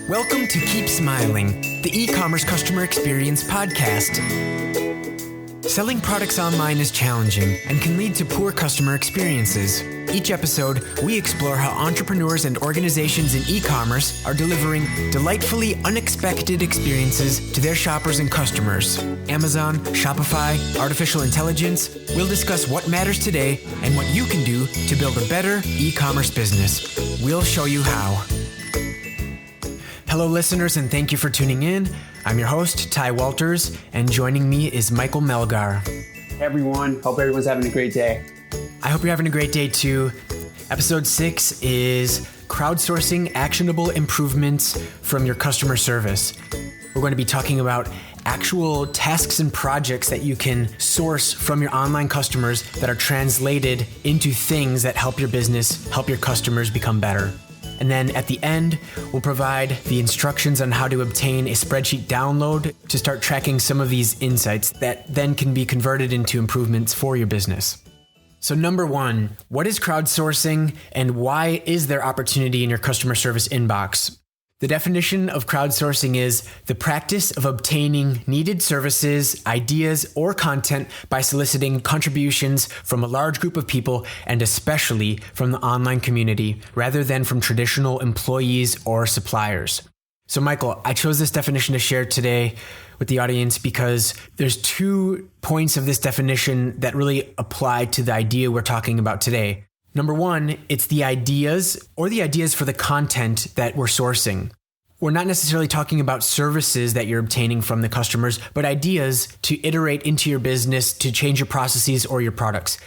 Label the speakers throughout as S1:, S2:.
S1: Welcome to Keep Smiling, the e-commerce customer experience podcast. Selling products online is challenging and can lead to poor customer experiences. Each episode, we explore how entrepreneurs and organizations in e-commerce are delivering delightfully unexpected experiences to their shoppers and customers. Amazon, Shopify, artificial intelligence, we'll discuss what matters today and what you can do to build a better e-commerce business. We'll show you how. Hello, listeners, and thank you for tuning in. I'm your host, Ty Walters, and joining me is Michael Melgar.
S2: Hey everyone, hope everyone's having a great day.
S1: I hope you're having a great day too. Episode 6 is Crowdsourcing Actionable Improvements from Your Customer Service. We're going to be talking about actual tasks and projects that you can source from your online customers that are translated into things that help your business, help your customers become better. And then at the end, we'll provide the instructions on how to obtain a spreadsheet download to start tracking some of these insights that then can be converted into improvements for your business. So number 1, what is crowdsourcing and why is there opportunity in your customer service inbox? The definition of crowdsourcing is the practice of obtaining needed services, ideas, or content by soliciting contributions from a large group of people and especially from the online community rather than from traditional employees or suppliers. So Michael, I chose this definition to share today with the audience because there's 2 points of this definition that really apply to the idea we're talking about today. Number 1, it's the ideas for the content that we're sourcing. We're not necessarily talking about services that you're obtaining from the customers, but ideas to iterate into your business to change your processes or your products.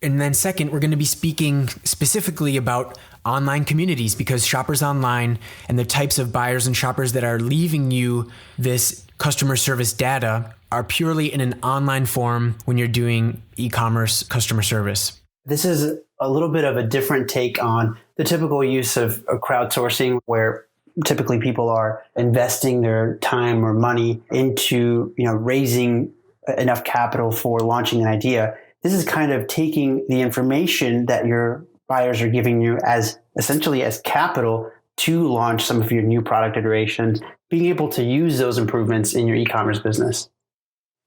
S1: And then second, we're going to be speaking specifically about online communities because shoppers online and the types of buyers and shoppers that are leaving you this customer service data are purely in an online form when you're doing e-commerce customer service.
S2: This is a little bit of a different take on the typical use of crowdsourcing, where typically people are investing their time or money into, raising enough capital for launching an idea. This is kind of taking the information that your buyers are giving you as essentially as capital to launch some of your new product iterations, being able to use those improvements in your e-commerce business.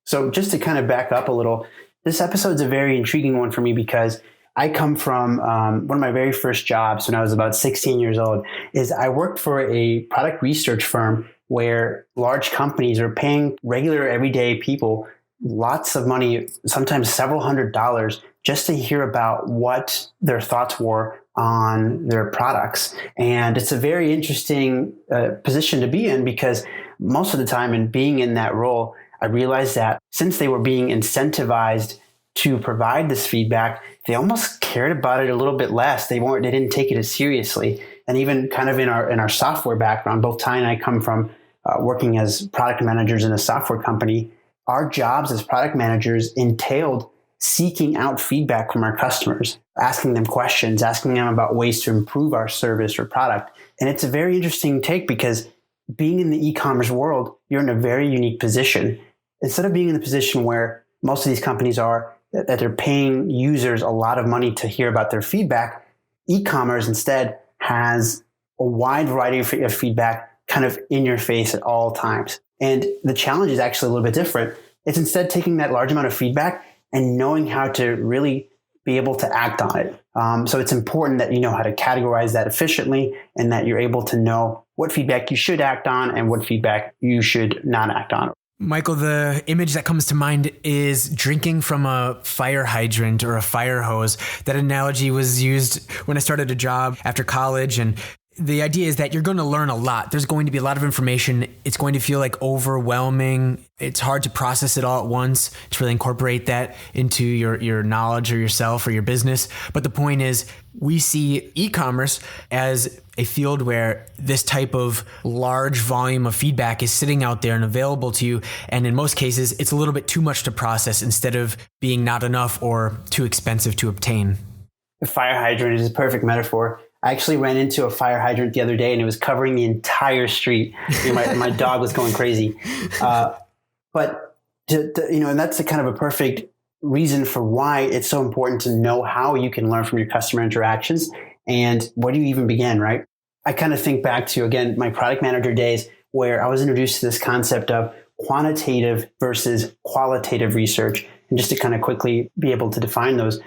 S2: So just to kind of back up a little, this episode is a very intriguing one for me because I come from one of my very first jobs when I was about 16 years old. Is I worked for a product research firm where large companies are paying regular everyday people lots of money, sometimes several $100s, just to hear about what their thoughts were on their products. And it's a very interesting position to be in because most of the time in being in that role, I realized that since they were being incentivized to provide this feedback, they almost cared about it a little bit less. They didn't take it as seriously. And even kind of in our software background, both Ty and I come from working as product managers in a software company. Our jobs as product managers entailed seeking out feedback from our customers, asking them questions, asking them about ways to improve our service or product. And it's a very interesting take because being in the e-commerce world, you're in a very unique position. Instead of being in the position where most of these companies are, that they're paying users a lot of money to hear about their feedback, e-commerce instead has a wide variety of feedback kind of in your face at all times. And the challenge is actually a little bit different. It's instead taking that large amount of feedback and knowing how to really be able to act on it. So it's important that you know how to categorize that efficiently and that you're able to know what feedback you should act on and what feedback you should not act on.
S1: Michael, the image that comes to mind is drinking from a fire hydrant or a fire hose. That analogy was used when I started a job after college, and the idea is that you're going to learn a lot. There's going to be a lot of information. It's going to feel like overwhelming. It's hard to process it all at once, to really incorporate that into your knowledge or yourself or your business. But the point is, we see e-commerce as a field where this type of large volume of feedback is sitting out there and available to you. And in most cases, it's a little bit too much to process instead of being not enough or too expensive to obtain.
S2: The fire hydrant is a perfect metaphor. I actually ran into a fire hydrant the other day and it was covering the entire street. My dog was going crazy. But and that's a kind of a perfect reason for why it's so important to know how you can learn from your customer interactions and where do you even begin, right? I kind of think back to, again, my product manager days where I was introduced to this concept of quantitative versus qualitative research. And just to kind of quickly be able to define those,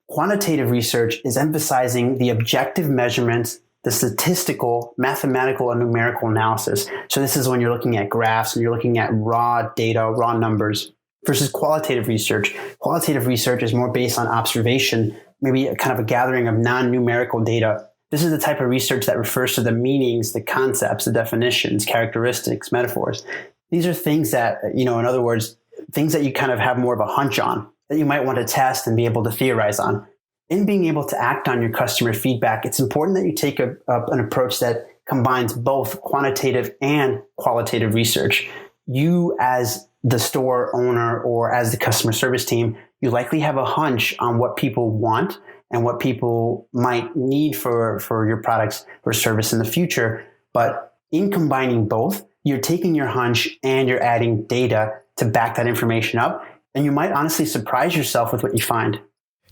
S2: quantitative research is emphasizing the objective measurements, the statistical, mathematical, and numerical analysis. So this is when you're looking at graphs and you're looking at raw data, raw numbers, versus qualitative research. Qualitative research is more based on observation, maybe a kind of a gathering of non-numerical data. This is the type of research that refers to the meanings, the concepts, the definitions, characteristics, metaphors. These are things that, in other words, things that you kind of have more of a hunch on, that you might want to test and be able to theorize on. In being able to act on your customer feedback, it's important that you take an approach that combines both quantitative and qualitative research. You, as the store owner or as the customer service team, you likely have a hunch on what people want and what people might need for your products or service in the future. But in combining both, you're taking your hunch and you're adding data to back that information up. And you might honestly surprise yourself with what you find.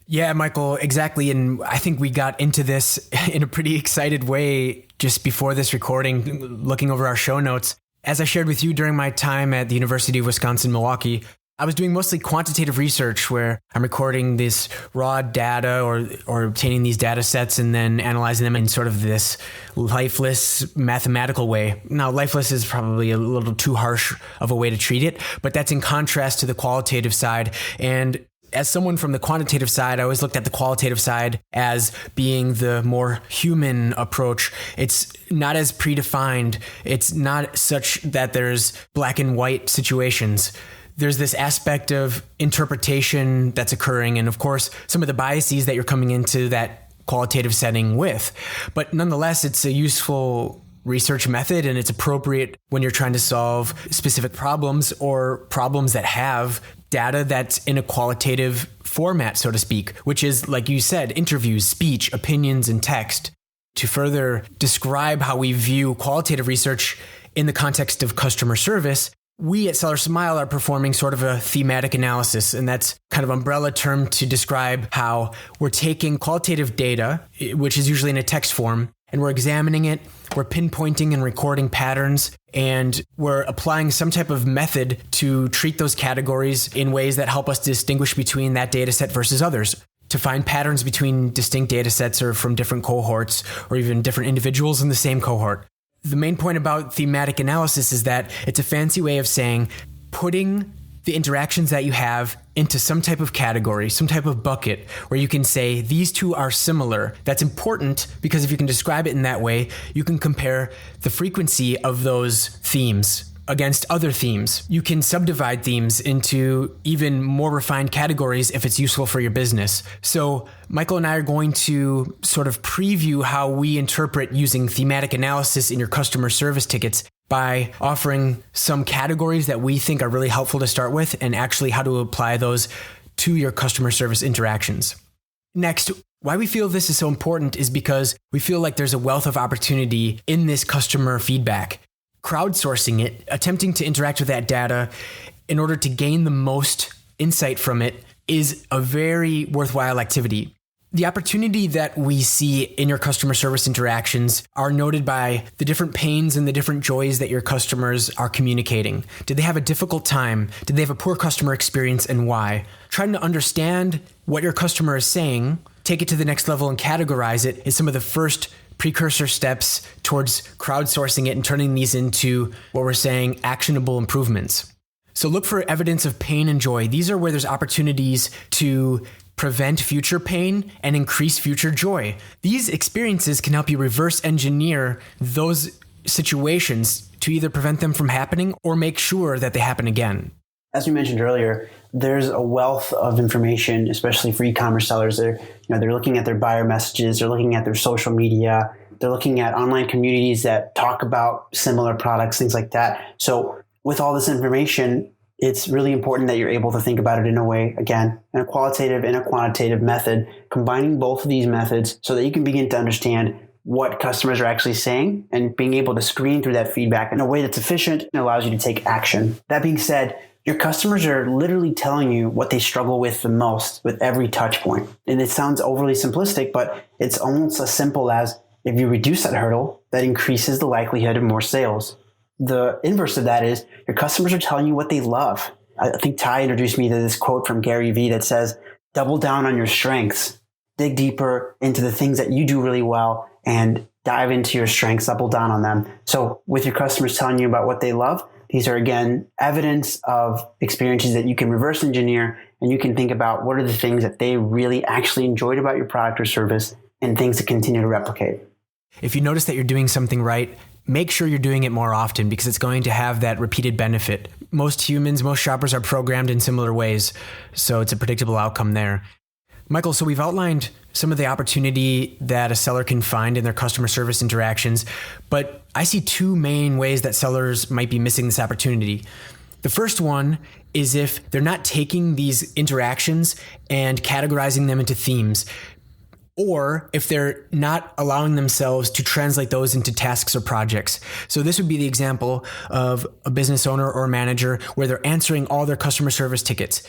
S1: Yeah, Michael, exactly. And I think we got into this in a pretty excited way just before this recording, looking over our show notes. As I shared with you during my time at the University of Wisconsin-Milwaukee, I was doing mostly quantitative research where I'm recording this raw data or obtaining these data sets and then analyzing them in sort of this lifeless mathematical way. Now, lifeless is probably a little too harsh of a way to treat it, but that's in contrast to the qualitative side. And as someone from the quantitative side, I always looked at the qualitative side as being the more human approach. It's not as predefined. It's not such that there's black and white situations. There's this aspect of interpretation that's occurring. And of course, some of the biases that you're coming into that qualitative setting with. But nonetheless, it's a useful research method and it's appropriate when you're trying to solve specific problems or problems that have data that's in a qualitative format, so to speak, which is, like you said, interviews, speech, opinions, and text. To further describe how we view qualitative research in the context of customer service, we at SellerSmile are performing sort of a thematic analysis, and that's kind of umbrella term to describe how we're taking qualitative data, which is usually in a text form, and we're examining it, we're pinpointing and recording patterns, and we're applying some type of method to treat those categories in ways that help us distinguish between that data set versus others, to find patterns between distinct data sets or from different cohorts or even different individuals in the same cohort. The main point about thematic analysis is that it's a fancy way of saying putting the interactions that you have into some type of category, some type of bucket where you can say these two are similar. That's important because if you can describe it in that way, you can compare the frequency of those themes against other themes. You can subdivide themes into even more refined categories if it's useful for your business. So Michael and I are going to sort of preview how we interpret using thematic analysis in your customer service tickets by offering some categories that we think are really helpful to start with and actually how to apply those to your customer service interactions. Next, why we feel this is so important is because we feel like there's a wealth of opportunity in this customer feedback. Crowdsourcing it, attempting to interact with that data in order to gain the most insight from it is a very worthwhile activity. The opportunity that we see in your customer service interactions are noted by the different pains and the different joys that your customers are communicating. Did they have a difficult time? Did they have a poor customer experience and why? Trying to understand what your customer is saying, take it to the next level and categorize it is some of the first precursor steps towards crowdsourcing it and turning these into what we're saying actionable improvements. So look for evidence of pain and joy. These are where there's opportunities to prevent future pain and increase future joy. These experiences can help you reverse engineer those situations to either prevent them from happening or make sure that they happen again.
S2: As we mentioned earlier, there's a wealth of information, especially for e-commerce sellers. They're looking at their buyer messages, they're looking at their social media, they're looking at online communities that talk about similar products, things like that. So with all this information, it's really important that you're able to think about it in a way, again, in a qualitative and a quantitative method, combining both of these methods so that you can begin to understand what customers are actually saying and being able to screen through that feedback in a way that's efficient and allows you to take action. That being said, your customers are literally telling you what they struggle with the most with every touch point. And it sounds overly simplistic, but it's almost as simple as if you reduce that hurdle, that increases the likelihood of more sales. The inverse of that is your customers are telling you what they love. I think Ty introduced me to this quote from Gary Vee that says, double down on your strengths, dig deeper into the things that you do really well and dive into your strengths, double down on them. So with your customers telling you about what they love, these are, again, evidence of experiences that you can reverse engineer, and you can think about what are the things that they really actually enjoyed about your product or service and things to continue to replicate.
S1: If you notice that you're doing something right, make sure you're doing it more often because it's going to have that repeated benefit. Most humans, most shoppers are programmed in similar ways, so it's a predictable outcome there. Michael, so we've outlined some of the opportunity that a seller can find in their customer service interactions, but I see two main ways that sellers might be missing this opportunity. The first one is if they're not taking these interactions and categorizing them into themes, or if they're not allowing themselves to translate those into tasks or projects. So this would be the example of a business owner or manager where they're answering all their customer service tickets.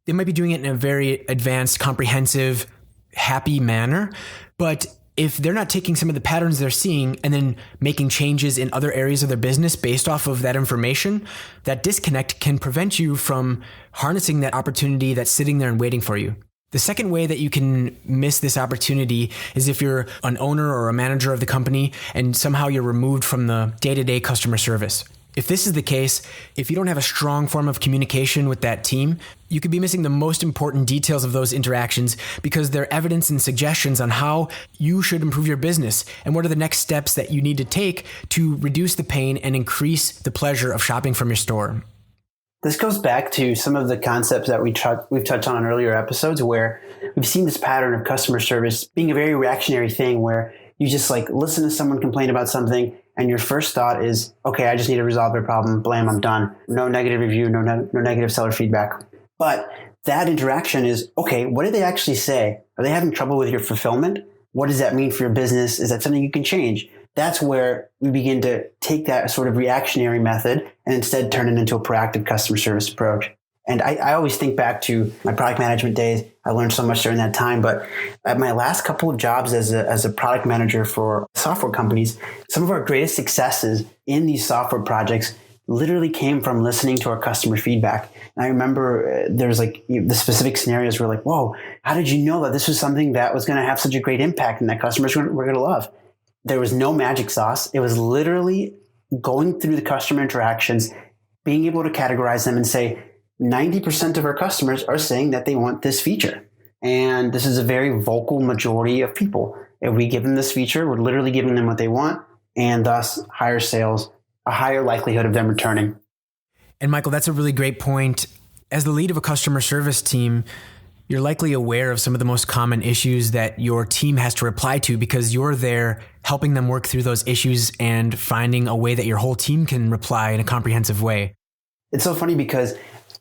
S1: They might be doing it in a very advanced, comprehensive, happy manner, but if they're not taking some of the patterns they're seeing and then making changes in other areas of their business based off of that information, that disconnect can prevent you from harnessing that opportunity that's sitting there and waiting for you. The second way that you can miss this opportunity is if you're an owner or a manager of the company and somehow you're removed from the day-to-day customer service. If this is the case, if you don't have a strong form of communication with that team, you could be missing the most important details of those interactions because they're evidence and suggestions on how you should improve your business and what are the next steps that you need to take to reduce the pain and increase the pleasure of shopping from your store.
S2: This goes back to some of the concepts that we've touched on in earlier episodes where we've seen this pattern of customer service being a very reactionary thing where you just listen to someone complain about something and your first thought is, okay, I just need to resolve their problem. Blam, I'm done. No negative review, no negative seller feedback. But that interaction is, okay, what did they actually say? Are they having trouble with your fulfillment? What does that mean for your business? Is that something you can change? That's where we begin to take that sort of reactionary method and instead turn it into a proactive customer service approach. And I always think back to my product management days. I learned so much during that time. But at my last couple of jobs as a product manager for software companies, some of our greatest successes in these software projects literally came from listening to our customer feedback. And I remember there's the specific scenarios where whoa, how did you know that this was something that was going to have such a great impact and that customers were going to love? There was no magic sauce. It was literally going through the customer interactions, being able to categorize them and say, 90% of our customers are saying that they want this feature. And this is a very vocal majority of people. If we give them this feature, we're literally giving them what they want and thus higher sales, a higher likelihood of them returning.
S1: And Michael, that's a really great point. As the lead of a customer service team, you're likely aware of some of the most common issues that your team has to reply to because you're there helping them work through those issues and finding a way that your whole team can reply in a comprehensive way. It's
S2: so funny because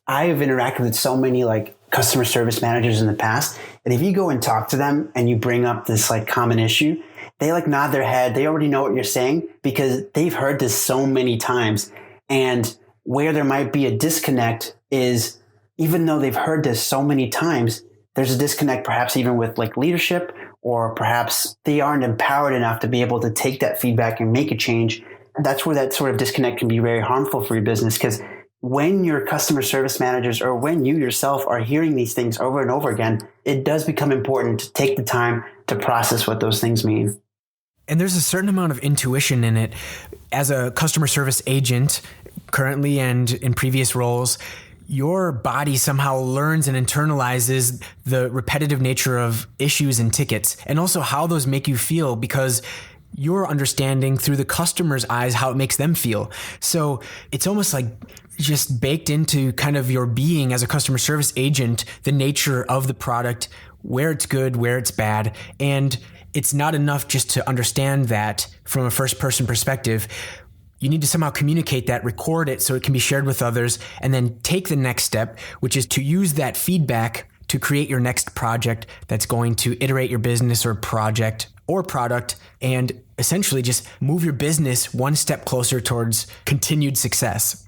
S2: I have interacted with so many customer service managers in the past. And if you go and talk to them and you bring up this common issue, they nod their head. They already know what you're saying because they've heard this so many times. And where there might be a disconnect is even though they've heard this so many times, there's a disconnect perhaps even with leadership, or perhaps they aren't empowered enough to be able to take that feedback and make a change. That's where that sort of disconnect can be very harmful for your business because when your customer service managers or when you yourself are hearing these things over and over again, it does become important to take the time to process what those things mean.
S1: And there's a certain amount of intuition in it. As a customer service agent, currently and in previous roles, your body somehow learns and internalizes the repetitive nature of issues and tickets and also how those make you feel because you're understanding through the customer's eyes how it makes them feel. So it's almost just baked into kind of your being as a customer service agent, the nature of the product, where it's good, where it's bad. And it's not enough just to understand that from a first person perspective. You need to somehow communicate that, record it so it can be shared with others, and then take the next step, which is to use that feedback to create your next project that's going to iterate your business or project or product and essentially just move your business one step closer towards continued success.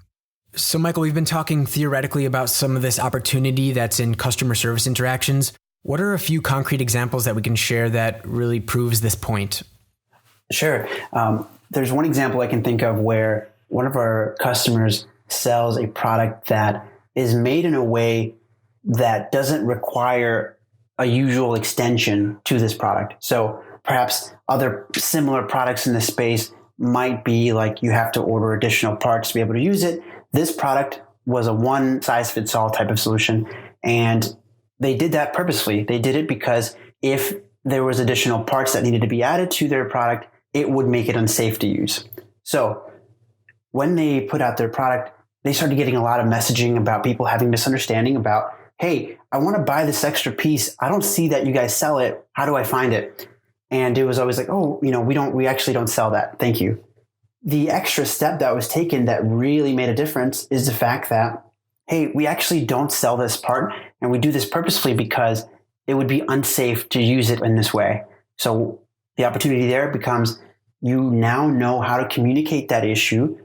S1: So Michael, we've been talking theoretically about some of this opportunity that's in customer service interactions. What are a few concrete examples that we can share that really proves this point?
S2: Sure. There's one example I can think of where one of our customers sells a product that is made in a way that doesn't require a usual extension to this product. So perhaps other similar products in the space might be like you have to order additional parts to be able to use it. This product was a one size fits all type of solution. And they did that purposefully. They did it because if there was additional parts that needed to be added to their product, it would make it unsafe to use. So when they put out their product, they started getting a lot of messaging about people having misunderstanding about, hey, I want to buy this extra piece. I don't see that you guys sell it. How do I find it? And it was always like, oh, we actually don't sell that. Thank you. The extra step that was taken that really made a difference is the fact that, hey, we actually don't sell this part, and we do this purposefully because it would be unsafe to use it in this way. So the opportunity there becomes you now know how to communicate that issue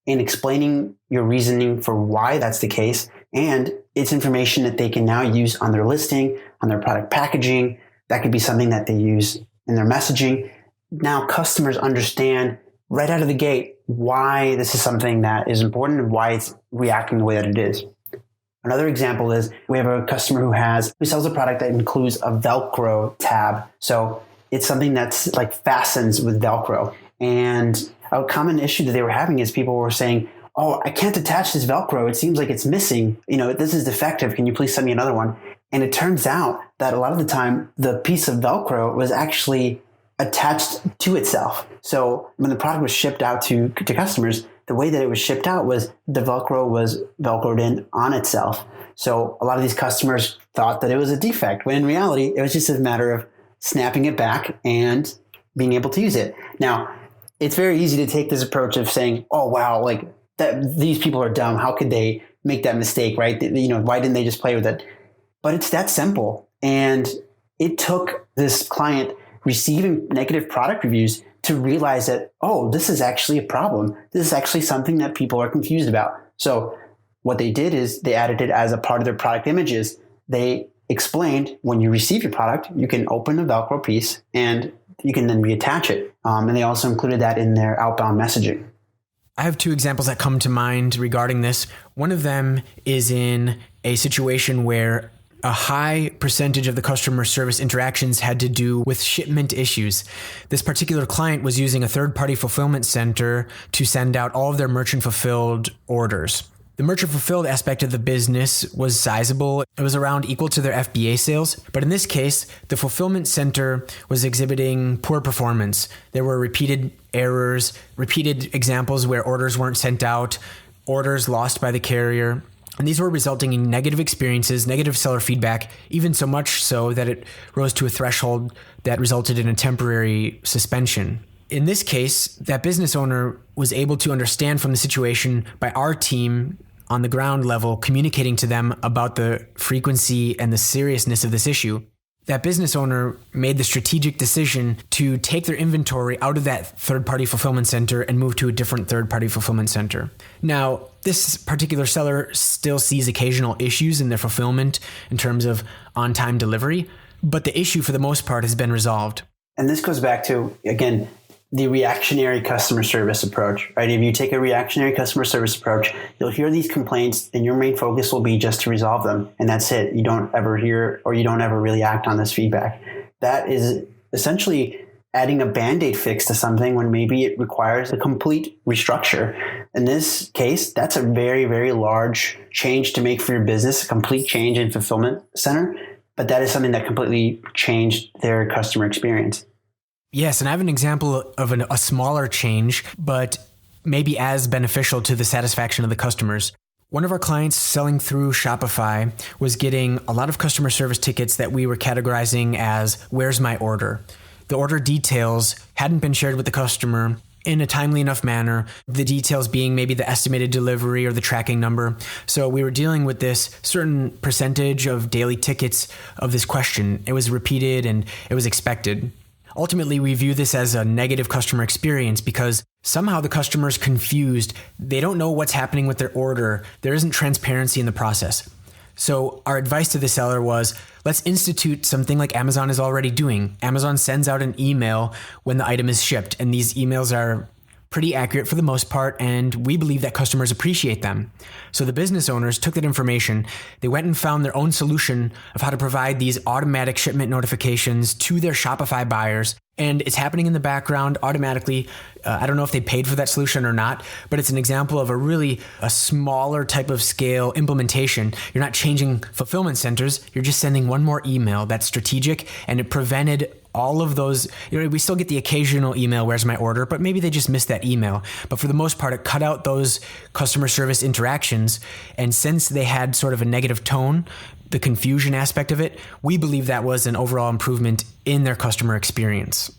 S2: in explaining your reasoning for why that's the case. And it's information that they can now use on their listing, on their product packaging. That could be something that they use in their messaging. Now customers understand right out of the gate why this is something that is important and why it's reacting the way that it is. Another example is we have a customer who sells a product that includes a Velcro tab. So it's something that's like fastens with Velcro. And a common issue that they were having is people were saying, oh, I can't attach this Velcro. It seems like it's missing. This is defective. Can you please send me another one? And it turns out that a lot of the time, the piece of Velcro was actually attached to itself. So when the product was shipped out to customers, the way that it was shipped out was the Velcro was Velcroed in on itself. So a lot of these customers thought that it was a defect, when in reality, it was just a matter of snapping it back and being able to use it. Now, it's very easy to take this approach of saying, oh, wow, like that, these people are dumb. How could they make that mistake, right? Why didn't they just play with it? But it's that simple. And it took this client receiving negative product reviews to realize that, oh, this is actually a problem. This is actually something that people are confused about. So what they did is they added it as a part of their product images. They explained when you receive your product, you can open the Velcro piece and you can then reattach it. And they also included that in their outbound messaging.
S1: I have two examples that come to mind regarding this. One of them is in a situation where a high percentage of the customer service interactions had to do with shipment issues. This particular client was using a third-party fulfillment center to send out all of their merchant fulfilled orders. The merchant fulfilled aspect of the business was sizable. It was around equal to their FBA sales. But in this case, the fulfillment center was exhibiting poor performance. There were repeated errors, repeated examples where orders weren't sent out, orders lost by the carrier. And these were resulting in negative experiences, negative seller feedback, even so much so that it rose to a threshold that resulted in a temporary suspension. In this case, that business owner was able to understand from the situation by our team on the ground level communicating to them about the frequency and the seriousness of this issue. That business owner made the strategic decision to take their inventory out of that third-party fulfillment center and move to a different third-party fulfillment center. Now, this particular seller still sees occasional issues in their fulfillment in terms of on-time delivery, but the issue for the most part has been resolved.
S2: And this goes back to, again, the reactionary customer service approach, right? If you take a reactionary customer service approach, you'll hear these complaints and your main focus will be just to resolve them. And that's it. You don't ever hear or you don't ever really act on this feedback. That is essentially adding a Band-Aid fix to something when maybe it requires a complete restructure. In this case, that's a very, very large change to make for your business, a complete change in fulfillment center. But that is something that completely changed their customer experience.
S1: Yes, and I have an example of a smaller change, but maybe as beneficial to the satisfaction of the customers. One of our clients selling through Shopify was getting a lot of customer service tickets that we were categorizing as, "Where's my order?" The order details hadn't been shared with the customer in a timely enough manner, the details being maybe the estimated delivery or the tracking number. So we were dealing with this certain percentage of daily tickets of this question. It was repeated and it was expected. Ultimately, we view this as a negative customer experience because somehow the customer's confused. They don't know what's happening with their order. There isn't transparency in the process. So our advice to the seller was, let's institute something like Amazon is already doing. Amazon sends out an email when the item is shipped, and these emails are pretty accurate for the most part, and we believe that customers appreciate them. So the business owners took that information, they went and found their own solution of how to provide these automatic shipment notifications to their Shopify buyers. And it's happening in the background automatically. I don't know if they paid for that solution or not, but it's an example of a smaller type of scale implementation. You're not changing fulfillment centers. You're just sending one more email that's strategic, and it prevented all of those. We still get the occasional email, where's my order? But maybe they just missed that email. But for the most part, it cut out those customer service interactions. And since they had sort of a negative tone, the confusion aspect of it, we believe that was an overall improvement in their customer experience.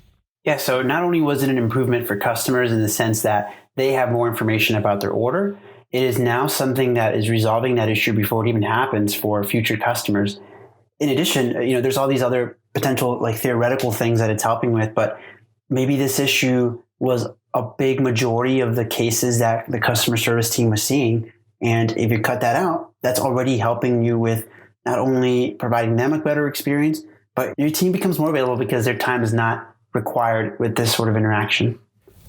S2: Yeah, so not only was it an improvement for customers in the sense that they have more information about their order, it is now something that is resolving that issue before it even happens for future customers. In addition, there's all these other potential theoretical things that it's helping with, but maybe this issue was a big majority of the cases that the customer service team was seeing. And if you cut that out, that's already helping you with not only providing them a better experience, but your team becomes more available because their time is not required with this sort of interaction.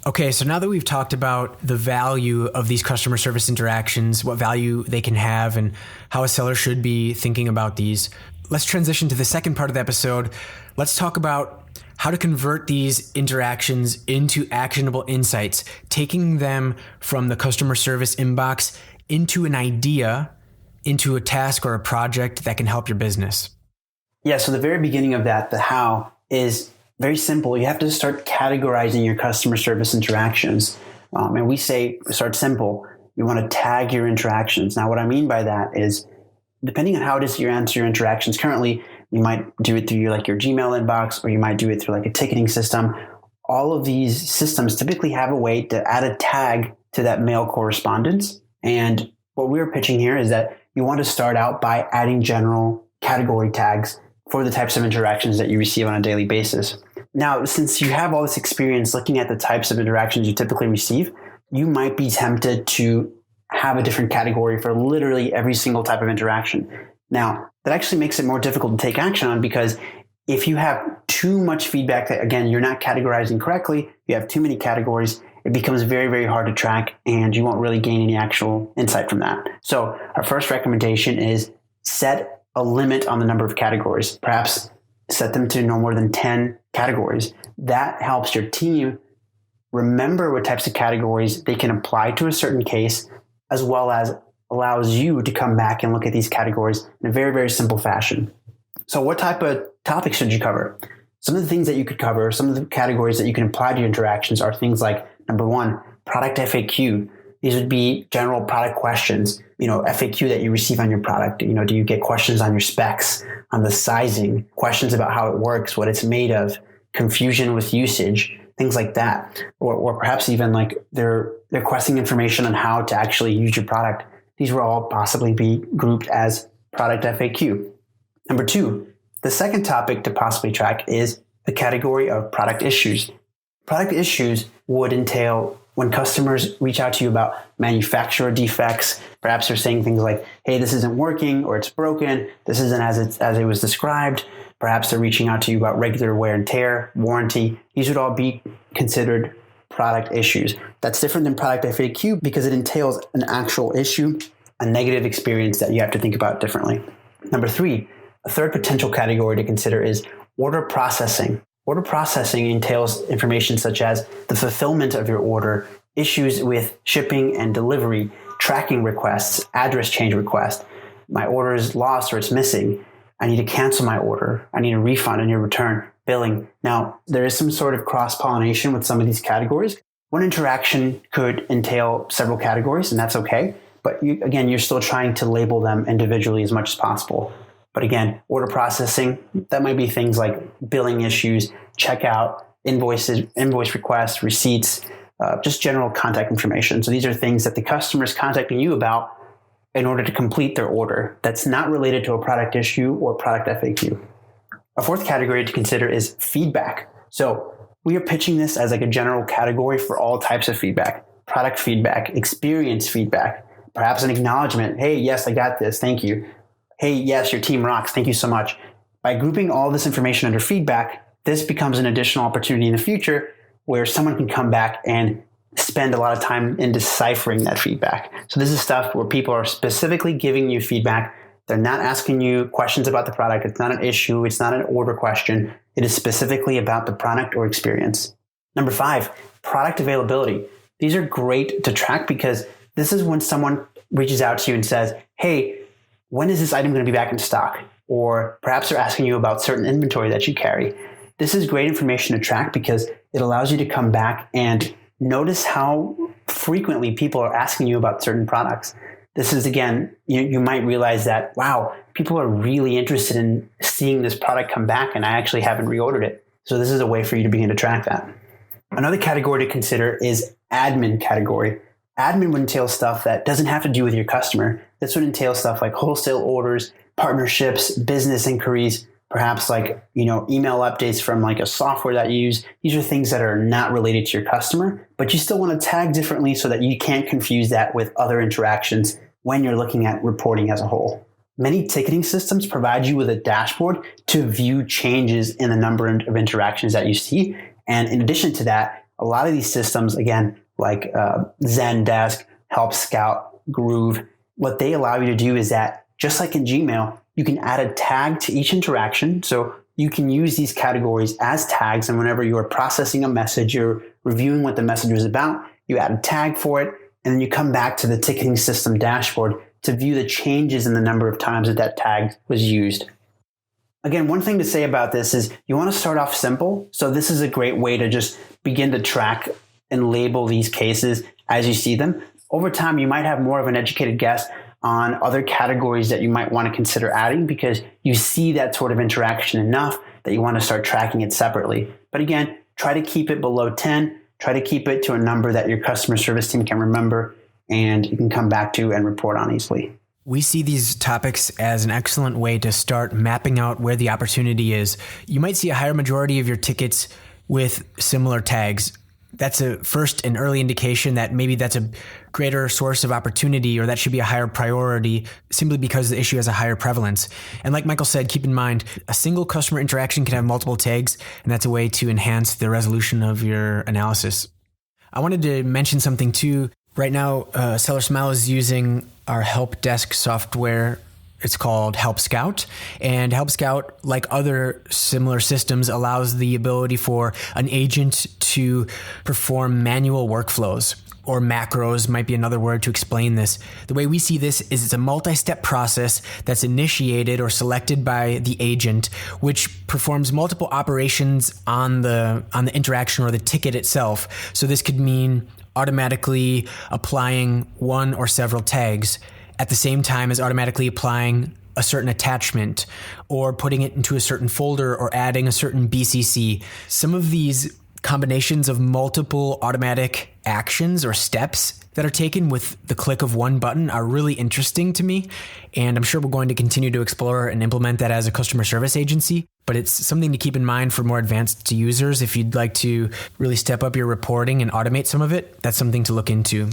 S1: Okay, so now that we've talked about the value of these customer service interactions, what value they can have, and how a seller should be thinking about these, let's transition to the second part of the episode. Let's talk about how to convert these interactions into actionable insights, taking them from the customer service inbox into an idea, into a task or a project that can help your business.
S2: Yeah, so the very beginning of that, the how, is very simple. You have to start categorizing your customer service interactions. And we say start simple. You want to tag your interactions. Now, what I mean by that is, depending on how it is you answer your interactions currently, you might do it through your Gmail inbox, or you might do it through a ticketing system. All of these systems typically have a way to add a tag to that mail correspondence. And what we're pitching here is that you want to start out by adding general category tags for the types of interactions that you receive on a daily basis. Now, since you have all this experience looking at the types of interactions you typically receive, you might be tempted to have a different category for literally every single type of interaction. Now, that actually makes it more difficult to take action on, because if you have too much feedback that, again, you're not categorizing correctly, you have too many categories, it becomes very, very hard to track, and you won't really gain any actual insight from that. So our first recommendation is set a limit on the number of categories. Perhaps set them to no more than 10 categories. That helps your team remember what types of categories they can apply to a certain case, as well as allows you to come back and look at these categories in a very, very simple fashion. So what type of topics should you cover? Some of the things that you could cover, some of the categories that you can apply to your interactions are things like, number one, product FAQ. These would be general product questions, FAQ that you receive on your product. Do you get questions on your specs, on the sizing, questions about how it works, what it's made of, confusion with usage, things like that. Or perhaps even they're requesting information on how to actually use your product. These will all possibly be grouped as product FAQ. Number two, the second topic to possibly track is the category of product issues. Product issues would entail when customers reach out to you about manufacturer defects. Perhaps they're saying things like, hey, this isn't working, or it's broken, this isn't as it was described. Perhaps they're reaching out to you about regular wear and tear, warranty. These would all be considered product issues. That's different than product FAQ because it entails an actual issue, a negative experience that you have to think about differently. Number three, a third potential category to consider is order processing. Order processing entails information such as the fulfillment of your order, issues with shipping and delivery, tracking requests, address change requests. My order is lost or it's missing. I need to cancel my order. I need a refund, I need a return, billing. Now, there is some sort of cross-pollination with some of these categories. One interaction could entail several categories, and that's okay. But you're still trying to label them individually as much as possible. But again, order processing, that might be things like billing issues, checkout, invoices, invoice requests, receipts, just general contact information. So these are things that the customer is contacting you about in order to complete their order. That's not related to a product issue or product FAQ. A fourth category to consider is feedback. So we are pitching this as a general category for all types of feedback: product feedback, experience feedback, perhaps an acknowledgement. Hey, yes, I got this. Thank you. Hey, yes, your team rocks. Thank you so much. By grouping all this information under feedback, this becomes an additional opportunity in the future where someone can come back and spend a lot of time in deciphering that feedback. So this is stuff where people are specifically giving you feedback. They're not asking you questions about the product. It's not an issue. It's not an order question. It is specifically about the product or experience. Number 5, product availability. These are great to track because this is when someone reaches out to you and says, hey, when is this item going to be back in stock? Or perhaps they're asking you about certain inventory that you carry. This is great information to track because it allows you to come back and notice how frequently people are asking you about certain products. This is, again, you might realize that, wow, people are really interested in seeing this product come back and I actually haven't reordered it. So this is a way for you to begin to track that. Another category to consider is admin category. Admin would entail stuff that doesn't have to do with your customer. This would entail stuff like wholesale orders, partnerships, business inquiries, perhaps like, email updates from like a software that you use. These are things that are not related to your customer, but you still want to tag differently so that you can't confuse that with other interactions when you're looking at reporting as a whole. Many ticketing systems provide you with a dashboard to view changes in the number of interactions that you see. And in addition to that, a lot of these systems, again, like Zendesk, Help Scout, Groove, what they allow you to do is that just like in Gmail, you can add a tag to each interaction. So you can use these categories as tags. And whenever you are processing a message or reviewing what the message was about, you add a tag for it. And then you come back to the ticketing system dashboard to view the changes in the number of times that tag was used. Again, one thing to say about this is you want to start off simple. So this is a great way to just begin to track and label these cases as you see them. Over time, you might have more of an educated guess on other categories that you might want to consider adding because you see that sort of interaction enough that you want to start tracking it separately. But again, try to keep it below 10. Try to keep it to a number that your customer service team can remember and you can come back to and report on easily.
S1: We see these topics as an excellent way to start mapping out where the opportunity is. You might see a higher majority of your tickets with similar tags. That's a first and early indication that maybe that's a greater source of opportunity or that should be a higher priority simply because the issue has a higher prevalence. And like Michael said, keep in mind, a single customer interaction can have multiple tags, and that's a way to enhance the resolution of your analysis. I wanted to mention something too. Right now, SellerSmile is using our help desk software. It's called Help Scout, and Help Scout, like other similar systems, allows the ability for an agent to perform manual workflows, or macros might be another word to explain this. The way we see this is it's a multi-step process that's initiated or selected by the agent, which performs multiple operations on the interaction or the ticket itself. So this could mean automatically applying one or several tags at the same time as automatically applying a certain attachment or putting it into a certain folder or adding a certain BCC. Some of these combinations of multiple automatic actions or steps that are taken with the click of one button are really interesting to me. And I'm sure we're going to continue to explore and implement that as a customer service agency. But it's something to keep in mind for more advanced users. If you'd like to really step up your reporting and automate some of it, that's something to look into.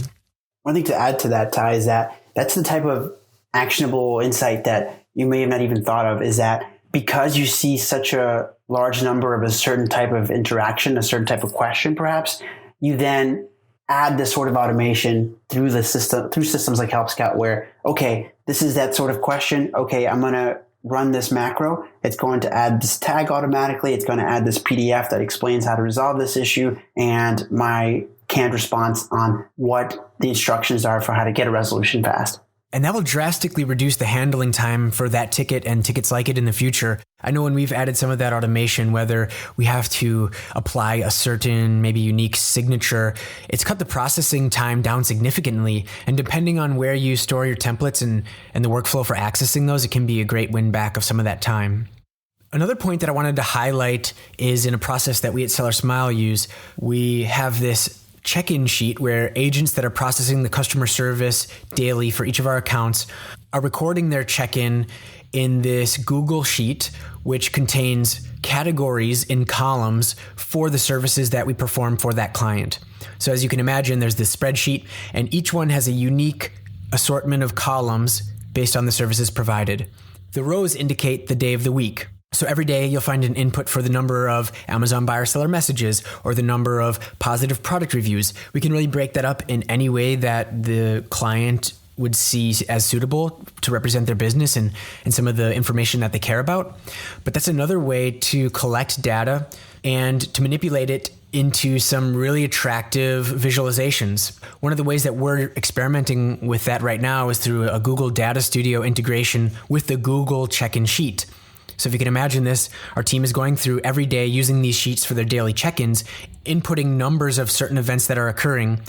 S2: One thing to add to that, Ty, is that that's the type of actionable insight that you may have not even thought of, is that because you see such a large number of a certain type of interaction, a certain type of question, perhaps, you then add this sort of automation through the system, through systems like Help Scout, where, okay, this is that sort of question. Okay, I'm going to run this macro. It's going to add this tag automatically. It's going to add this PDF that explains how to resolve this issue and my canned response on what the instructions are for how to get a resolution fast.
S1: And that will drastically reduce the handling time for that ticket and tickets like it in the future. I know when we've added some of that automation, whether we have to apply a certain maybe unique signature, it's cut the processing time down significantly. And depending on where you store your templates and the workflow for accessing those, it can be a great win back of some of that time. Another point that I wanted to highlight is in a process that we at SellerSmile use. We have this check-in sheet where agents that are processing the customer service daily for each of our accounts are recording their check-in in this Google sheet, which contains categories in columns for the services that we perform for that client. So as you can imagine, there's this spreadsheet, and each one has a unique assortment of columns based on the services provided. The rows indicate the day of the week. So every day you'll find an input for the number of Amazon buyer seller messages or the number of positive product reviews. We can really break that up in any way that the client would see as suitable to represent their business and some of the information that they care about. But that's another way to collect data and to manipulate it into some really attractive visualizations. One of the ways that we're experimenting with that right now is through a Google Data Studio integration with the Google check-in sheet. So if you can imagine this, our team is going through every day using these sheets for their daily check-ins, inputting numbers of certain events that are occurring.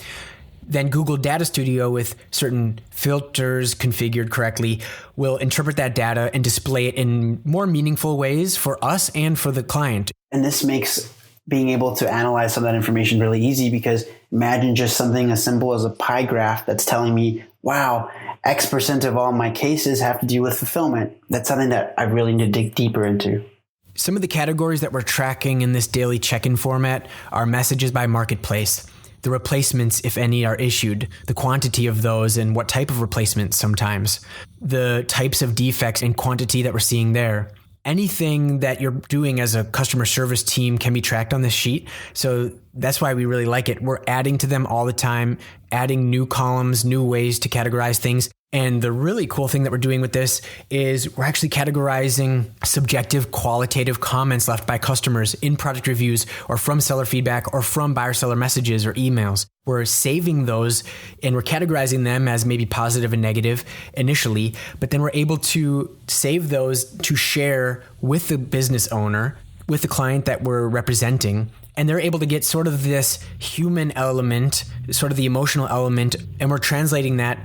S1: Then Google Data Studio, with certain filters configured correctly, will interpret that data and display it in more meaningful ways for us and for the client.
S2: And this makes being able to analyze some of that information really easy, because imagine just something as simple as a pie graph that's telling me, wow, X% of all my cases have to do with fulfillment. That's something that I really need to dig deeper into.
S1: Some of the categories that we're tracking in this daily check-in format are messages by marketplace, the replacements, if any, are issued, the quantity of those and what type of replacements sometimes, the types of defects and quantity that we're seeing there. Anything that you're doing as a customer service team can be tracked on this sheet. So that's why we really like it. We're adding to them all the time, adding new columns, new ways to categorize things. And the really cool thing that we're doing with this is we're actually categorizing subjective, qualitative comments left by customers in product reviews or from seller feedback or from buyer seller messages or emails. We're saving those and we're categorizing them as maybe positive and negative initially, but then we're able to save those to share with the business owner, with the client that we're representing. And they're able to get sort of this human element, sort of the emotional element, and we're translating that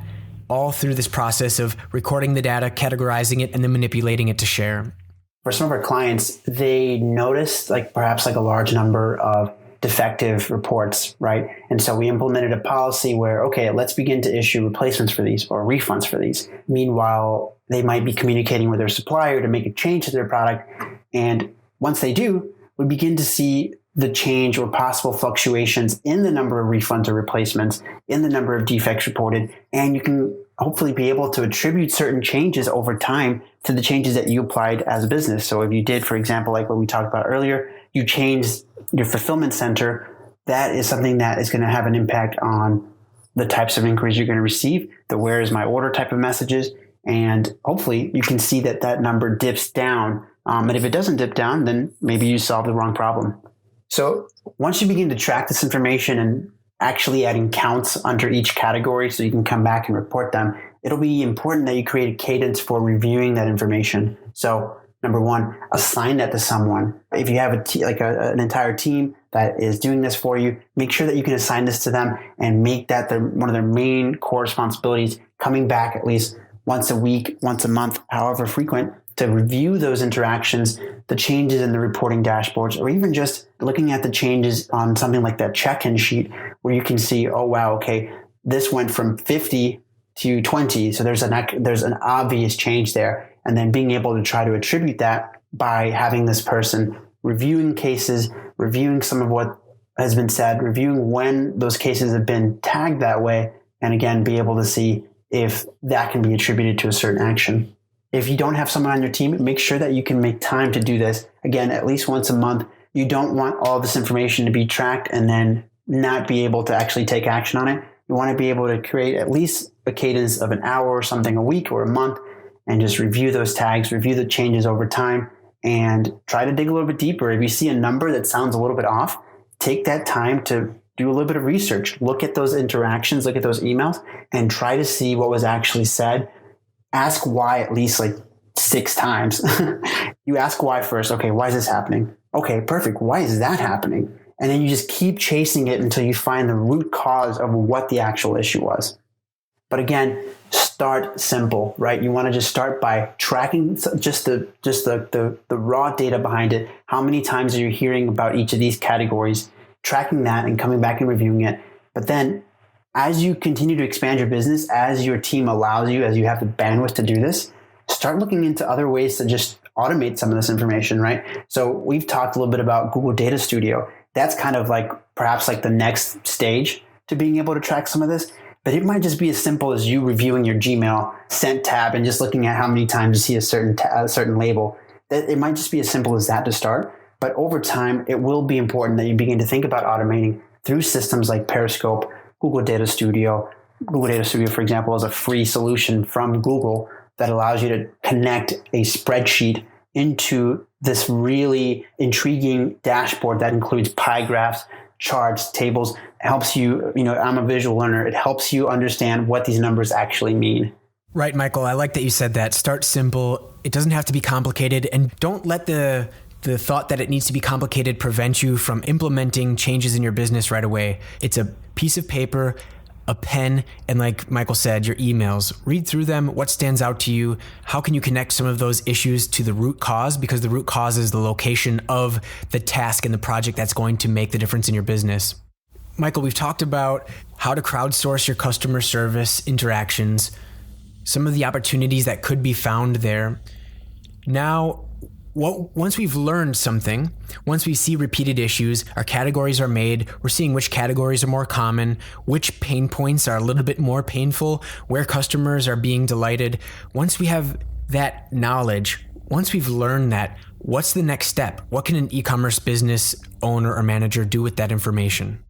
S1: all through this process of recording the data, categorizing it, and then manipulating it to share.
S2: For some of our clients, they noticed perhaps a large number of defective reports, right? And so we implemented a policy where, okay, let's begin to issue replacements for these or refunds for these. Meanwhile, they might be communicating with their supplier to make a change to their product. And once they do, we begin to see the change or possible fluctuations in the number of refunds or replacements, in the number of defects reported, and you can hopefully be able to attribute certain changes over time to the changes that you applied as a business. So if you did, for example, like what we talked about earlier, you changed your fulfillment center, that is something that is going to have an impact on the types of inquiries you're going to receive, the where is my order type of messages, and hopefully you can see that that number dips down. And if it doesn't dip down, then maybe you solved the wrong problem. So once you begin to track this information and actually adding counts under each category so you can come back and report them, it'll be important that you create a cadence for reviewing that information. So number one, assign that to someone. If you have an entire team that is doing this for you, make sure that you can assign this to them and make that one of their main core responsibilities, coming back at least once a week, once a month, however frequent, to review those interactions, the changes in the reporting dashboards, or even just looking at the changes on something like that check-in sheet where you can see, oh, wow, okay, this went from 50 to 20. So there's an obvious change there. And then being able to try to attribute that by having this person reviewing cases, reviewing some of what has been said, reviewing when those cases have been tagged that way, and again, be able to see if that can be attributed to a certain action. If you don't have someone on your team, make sure that you can make time to do this. Again, at least once a month. You don't want all this information to be tracked and then not be able to actually take action on it. You want to be able to create at least a cadence of an hour or something a week or a month and just review those tags, review the changes over time, and try to dig a little bit deeper. If you see a number that sounds a little bit off, take that time to do a little bit of research. Look at those interactions, look at those emails, and try to see what was actually said. Ask why at least 6 times. You ask why first. Okay, why is this happening? Okay, perfect. Why is that happening? And then you just keep chasing it until you find the root cause of what the actual issue was. But again, start simple, right? You want to just start by tracking just the raw data behind it. How many times are you hearing about each of these categories? Tracking that and coming back and reviewing it. But then as you continue to expand your business, as your team allows you, as you have the bandwidth to do this, start looking into other ways to just automate some of this information, right? So we've talked a little bit about Google Data Studio. That's kind of perhaps the next stage to being able to track some of this. But it might just be as simple as you reviewing your Gmail sent tab and just looking at how many times you see a certain label. It might just be as simple as that to start, but over time, it will be important that you begin to think about automating through systems like Periscope, Google Data Studio. Google Data Studio, for example, is a free solution from Google that allows you to connect a spreadsheet into this really intriguing dashboard that includes pie graphs, charts, tables. It helps you, I'm a visual learner. It helps you understand what these numbers actually mean.
S1: Right, Michael. I like that you said that. Start simple. It doesn't have to be complicated, and don't let the thought that it needs to be complicated prevent you from implementing changes in your business right away. It's a piece of paper, a pen, and like Michael said, your emails. Read through them. What stands out to you? How can you connect some of those issues to the root cause? Because the root cause is the location of the task and the project that's going to make the difference in your business. Michael, we've talked about how to crowdsource your customer service interactions, some of the opportunities that could be found there. Now, once we've learned something, once we see repeated issues, our categories are made, we're seeing which categories are more common, which pain points are a little bit more painful, where customers are being delighted. Once we have that knowledge, once we've learned that, what's the next step? What can an e-commerce business owner or manager do with that information?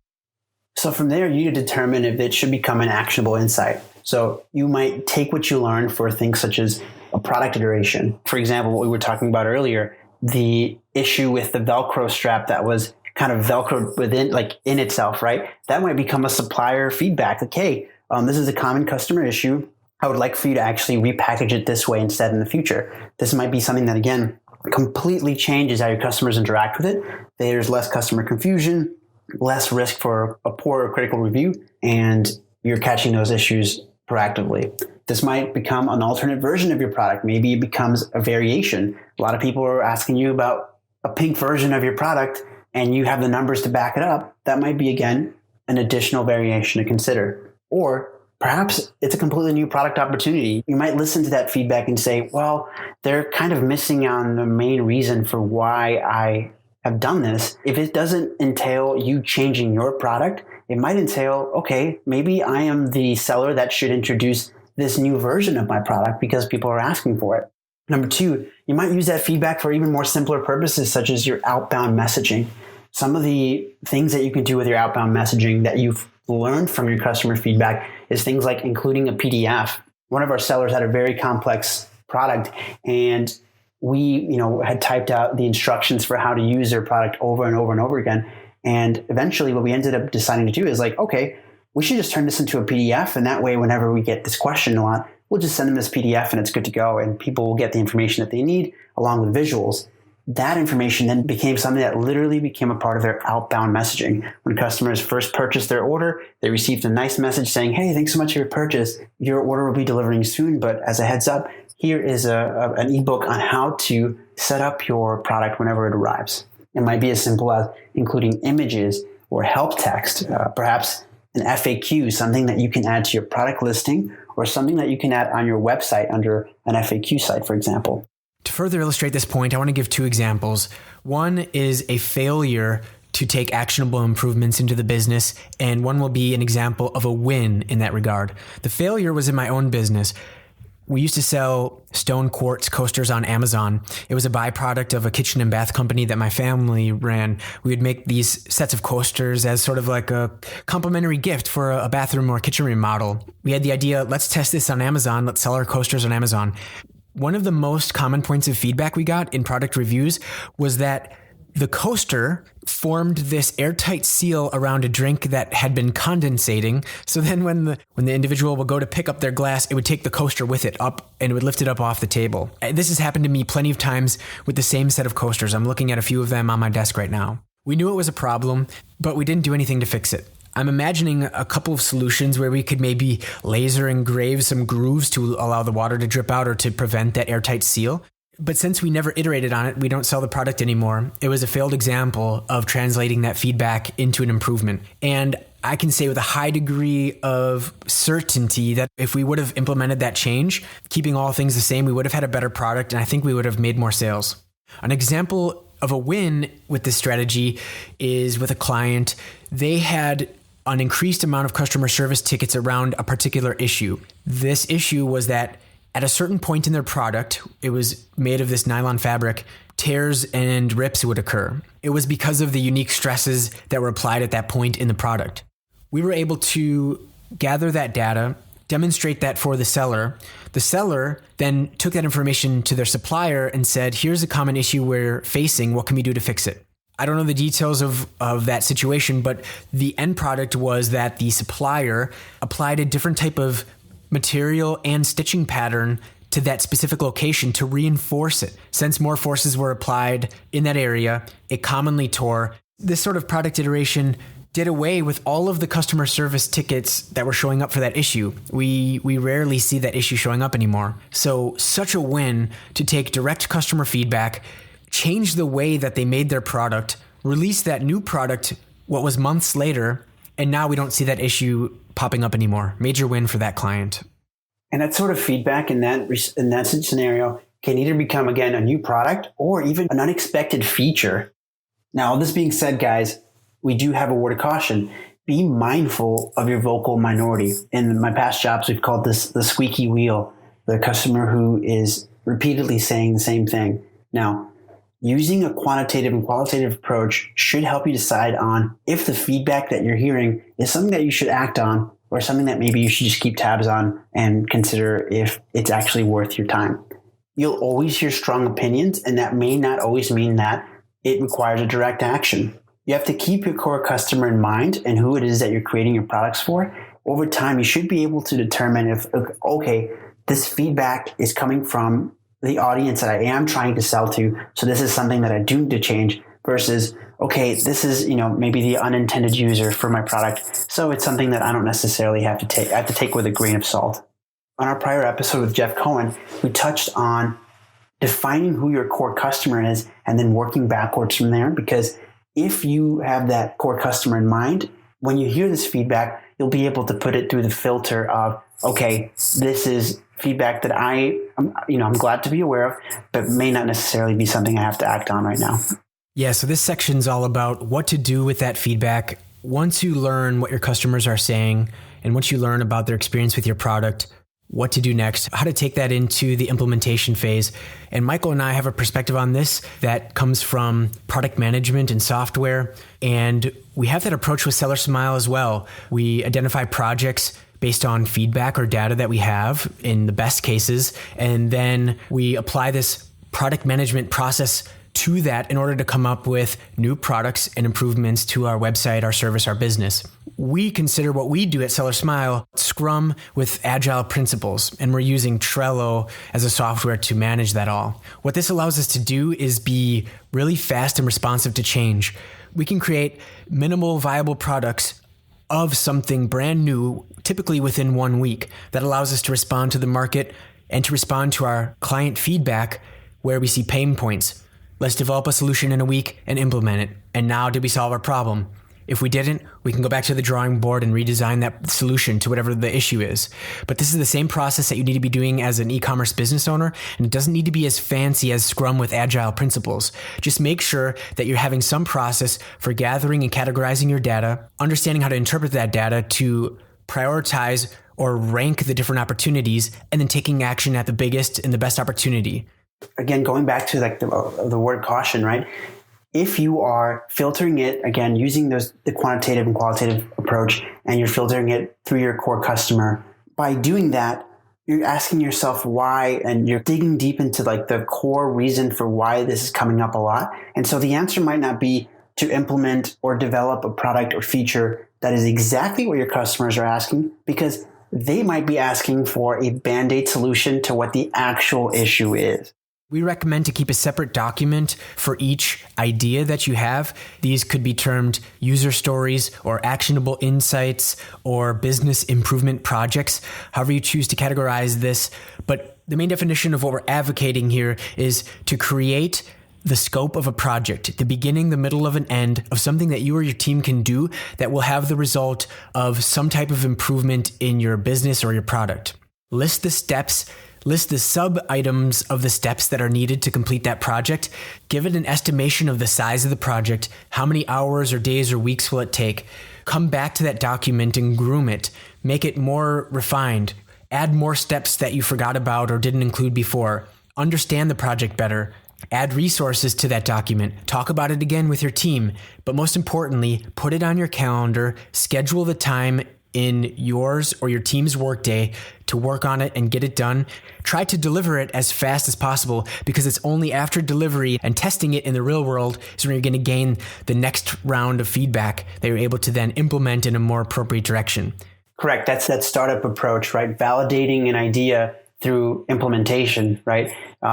S2: So from there, you determine if it should become an actionable insight. So you might take what you learned for things such as a product iteration. For example, what we were talking about earlier, the issue with the Velcro strap that was kind of Velcroed within, in itself, right? That might become a supplier feedback. Like, hey, this is a common customer issue. I would like for you to actually repackage it this way instead in the future. This might be something that, again, completely changes how your customers interact with it. There's less customer confusion, less risk for a poor or critical review, and you're catching those issues proactively. This might become an alternate version of your product. Maybe it becomes a variation. A lot of people are asking you about a pink version of your product and you have the numbers to back it up. That might be, again, an additional variation to consider. Or perhaps it's a completely new product opportunity. You might listen to that feedback and say, well, they're kind of missing on the main reason for why I have done this. If it doesn't entail you changing your product, it might entail, okay, maybe I am the seller that should introduce this new version of my product because people are asking for it. Number two, you might use that feedback for even more simpler purposes, such as your outbound messaging. Some of the things that you can do with your outbound messaging that you've learned from your customer feedback is things like including a PDF. One of our sellers had a very complex product, and we, had typed out the instructions for how to use their product over and over and over again. And eventually what we ended up deciding to do is okay, we should just turn this into a PDF. And that way, whenever we get this question a lot, we'll just send them this PDF and it's good to go. And people will get the information that they need along with visuals. That information then became something that literally became a part of their outbound messaging. When customers first purchased their order, they received a nice message saying, hey, thanks so much for your purchase. Your order will be delivering soon. But as a heads up, here is an ebook on how to set up your product whenever it arrives. It might be as simple as including images or help text, perhaps an FAQ, something that you can add to your product listing or something that you can add on your website under an FAQ site, for example.
S1: To further illustrate this point, I want to give two examples. One is a failure to take actionable improvements into the business, and one will be an example of a win in that regard. The failure was in my own business. We used to sell stone quartz coasters on Amazon. It was a byproduct of a kitchen and bath company that my family ran. We would make these sets of coasters as sort of like a complimentary gift for a bathroom or kitchen remodel. We had the idea, let's test this on Amazon. Let's sell our coasters on Amazon. One of the most common points of feedback we got in product reviews was that the coaster formed this airtight seal around a drink that had been condensating. So then when the individual would go to pick up their glass, it would take the coaster with it up and it would lift it up off the table. This has happened to me plenty of times with the same set of coasters. I'm looking at a few of them on my desk right now. We knew it was a problem, but we didn't do anything to fix it. I'm imagining a couple of solutions where we could maybe laser engrave some grooves to allow the water to drip out or to prevent that airtight seal. But since we never iterated on it, we don't sell the product anymore. It was a failed example of translating that feedback into an improvement. And I can say with a high degree of certainty that if we would have implemented that change, keeping all things the same, we would have had a better product, and I think we would have made more sales. An example of a win with this strategy is with a client. They had an increased amount of customer service tickets around a particular issue. This issue was that At a certain point in their product, it was made of this nylon fabric, tears and rips would occur. It was because of the unique stresses that were applied at that point in the product. We were able to gather that data, demonstrate that for the seller. The seller then took that information to their supplier and said, here's a common issue we're facing. What can we do to fix it? I don't know the details of that situation, but the end product was that the supplier applied a different type of material and stitching pattern to that specific location to reinforce it. Since more forces were applied in that area, it commonly tore. This sort of product iteration did away with all of the customer service tickets that were showing up for that issue. We rarely see that issue showing up anymore. So such a win to take direct customer feedback, change the way that they made their product, release that new product, what was months later, and now we don't see that issue popping up anymore. Major win for that client.
S2: And that sort of feedback in that scenario can either become, again, a new product or even an unexpected feature. Now, all this being said, guys, we do have a word of caution. Be mindful of your vocal minority. In my past jobs, we've called this the squeaky wheel, the customer who is repeatedly saying the same thing. Now, using a quantitative and qualitative approach should help you decide on if the feedback that you're hearing is something that you should act on or something that maybe you should just keep tabs on and consider if it's actually worth your time. You'll always hear strong opinions, and that may not always mean that it requires a direct action. You have to keep your core customer in mind and who it is that you're creating your products for. Over time, you should be able to determine if, okay, this feedback is coming from the audience that I am trying to sell to, so this is something that I do need to change, versus, okay, this is, maybe the unintended user for my product, so it's something that I don't necessarily have to take. I have to take with a grain of salt. On our prior episode with Jeff Cohen, we touched on defining who your core customer is and then working backwards from there, because if you have that core customer in mind, when you hear this feedback, you'll be able to put it through the filter of, okay, this is feedback that I'm glad to be aware of, but may not necessarily be something I have to act on right now.
S1: Yeah, so this section's all about what to do with that feedback. Once you learn what your customers are saying, and once you learn about their experience with your product, what to do next, how to take that into the implementation phase. And Michael and I have a perspective on this that comes from product management and software. And we have that approach with SellerSmile as well. We identify projects based on feedback or data that we have in the best cases. And then we apply this product management process to that in order to come up with new products and improvements to our website, our service, our business. We consider what we do at SellerSmile Scrum with agile principles, and we're using Trello as a software to manage that all. What this allows us to do is be really fast and responsive to change. We can create minimal viable products of something brand new, typically within 1 week, that allows us to respond to the market and to respond to our client feedback where we see pain points. Let's develop a solution in a week and implement it. And now, did we solve our problem? If we didn't, we can go back to the drawing board and redesign that solution to whatever the issue is. But this is the same process that you need to be doing as an e-commerce business owner, and it doesn't need to be as fancy as Scrum with agile principles. Just make sure that you're having some process for gathering and categorizing your data, understanding how to interpret that data to prioritize or rank the different opportunities, and then taking action at the biggest and the best opportunity.
S2: Again, going back to the word caution, right? If you are filtering it, again, using the quantitative and qualitative approach, and you're filtering it through your core customer, by doing that, you're asking yourself why, and you're digging deep into the core reason for why this is coming up a lot. And so the answer might not be to implement or develop a product or feature that is exactly what your customers are asking, because they might be asking for a Band-Aid solution to what the actual issue is.
S1: We recommend to keep a separate document for each idea that you have. These could be termed user stories or actionable insights or business improvement projects, however you choose to categorize this. But the main definition of what we're advocating here is to create the scope of a project, the beginning, the middle of an end of something that you or your team can do that will have the result of some type of improvement in your business or your product. List the steps. List the sub-items of the steps that are needed to complete that project. Give it an estimation of the size of the project. How many hours or days or weeks will it take? Come back to that document and groom it. Make it more refined. Add more steps that you forgot about or didn't include before. Understand the project better. Add resources to that document. Talk about it again with your team. But most importantly, put it on your calendar. Schedule the time in yours or your team's workday to work on it and get it done. Try to deliver it as fast as possible, because it's only after delivery and testing it in the real world is when you're going to gain the next round of feedback that you're able to then implement in a more appropriate direction.
S2: Correct. That's that startup approach, right? Validating an idea through implementation, right?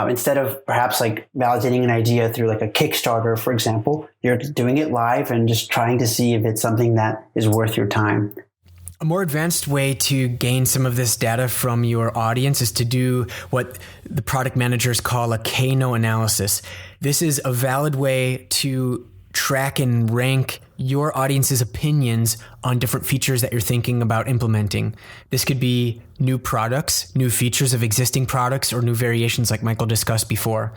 S2: Instead of perhaps like validating an idea through like a Kickstarter, for example, you're doing it live and just trying to see if it's something that is worth your time.
S1: A more advanced way to gain some of this data from your audience is to do what the product managers call a Kano analysis. This is a valid way to track and rank your audience's opinions on different features that you're thinking about implementing. This could be new products, new features of existing products, or new variations like Michael discussed before.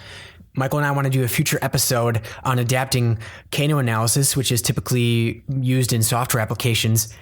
S1: Michael and I want to do a future episode on adapting Kano analysis, which is typically used in software applications,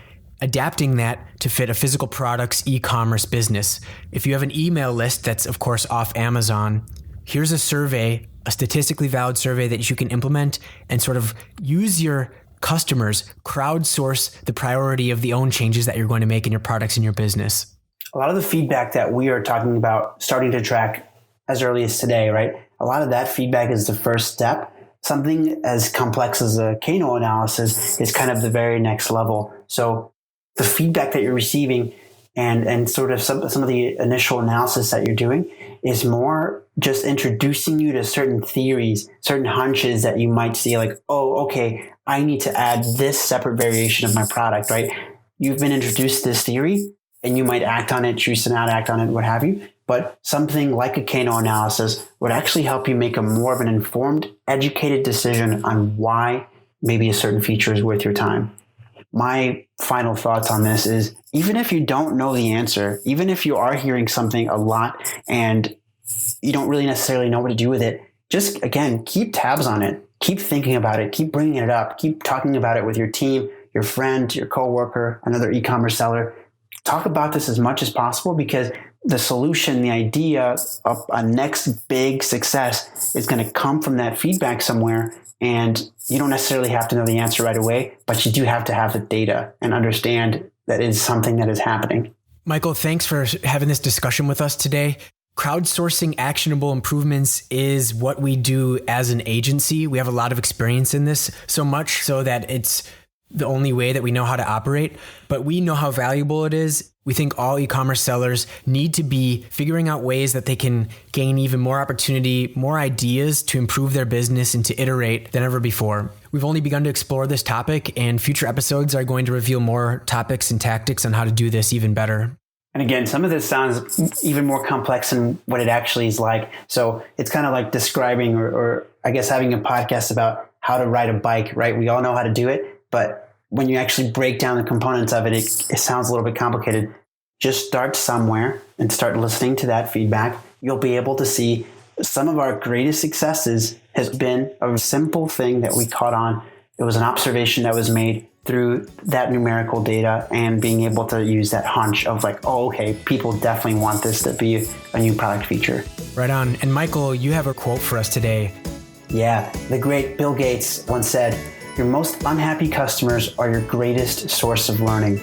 S1: adapting that to fit a physical product's e-commerce business. If you have an email list that's, of course, off Amazon, here's a survey, a statistically valid survey that you can implement and sort of use your customers, crowdsource the priority of the own changes that you're going to make in your products and your business.
S2: A lot of the feedback that we are talking about starting to track as early as today, right? A lot of that feedback is the first step. Something as complex as a Kano analysis is kind of the very next level. So the feedback that you're receiving and sort of some of the initial analysis that you're doing is more just introducing you to certain theories, certain hunches that you might see like, oh, okay, I need to add this separate variation of my product, right? You've been introduced to this theory and you might act on it, choose to not act on it, what have you. But something like a Kano analysis would actually help you make a more of an informed, educated decision on why maybe a certain feature is worth your time. My final thoughts on this is, even if you don't know the answer, even if you are hearing something a lot and you don't really necessarily know what to do with it, just, again, keep tabs on it. Keep thinking about it. Keep bringing it up. Keep talking about it with your team, your friend, your coworker, another e-commerce seller. Talk about this as much as possible, because the solution, the idea of a next big success is going to come from that feedback somewhere. And you don't necessarily have to know the answer right away, but you do have to have the data and understand that it is something that is happening.
S1: Michael, thanks for having this discussion with us today. Crowdsourcing actionable improvements is what we do as an agency. We have a lot of experience in this, so much so that it's the only way that we know how to operate, but we know how valuable it is. We think all e-commerce sellers need to be figuring out ways that they can gain even more opportunity, more ideas to improve their business and to iterate than ever before. We've only begun to explore this topic, and future episodes are going to reveal more topics and tactics on how to do this even better.
S2: And again, some of this sounds even more complex than what it actually is like. So it's kind of like describing or I guess having a podcast about how to ride a bike, right? We all know how to do it, but when you actually break down the components of it, it sounds a little bit complicated. Just start somewhere and start listening to that feedback. You'll be able to see some of our greatest successes has been a simple thing that we caught on. It was an observation that was made through that numerical data and being able to use that hunch of like, oh, okay, people definitely want this to be a new product feature.
S1: Right on. And Michael, you have a quote for us today.
S2: Yeah, the great Bill Gates once said, "Your most unhappy customers are your greatest source of learning."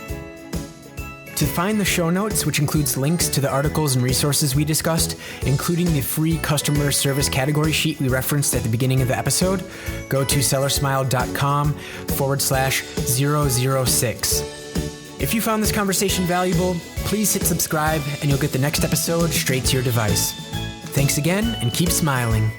S1: To find the show notes, which includes links to the articles and resources we discussed, including the free customer service category sheet we referenced at the beginning of the episode, go to sellersmile.com/006. If you found this conversation valuable, please hit subscribe and you'll get the next episode straight to your device. Thanks again and keep smiling.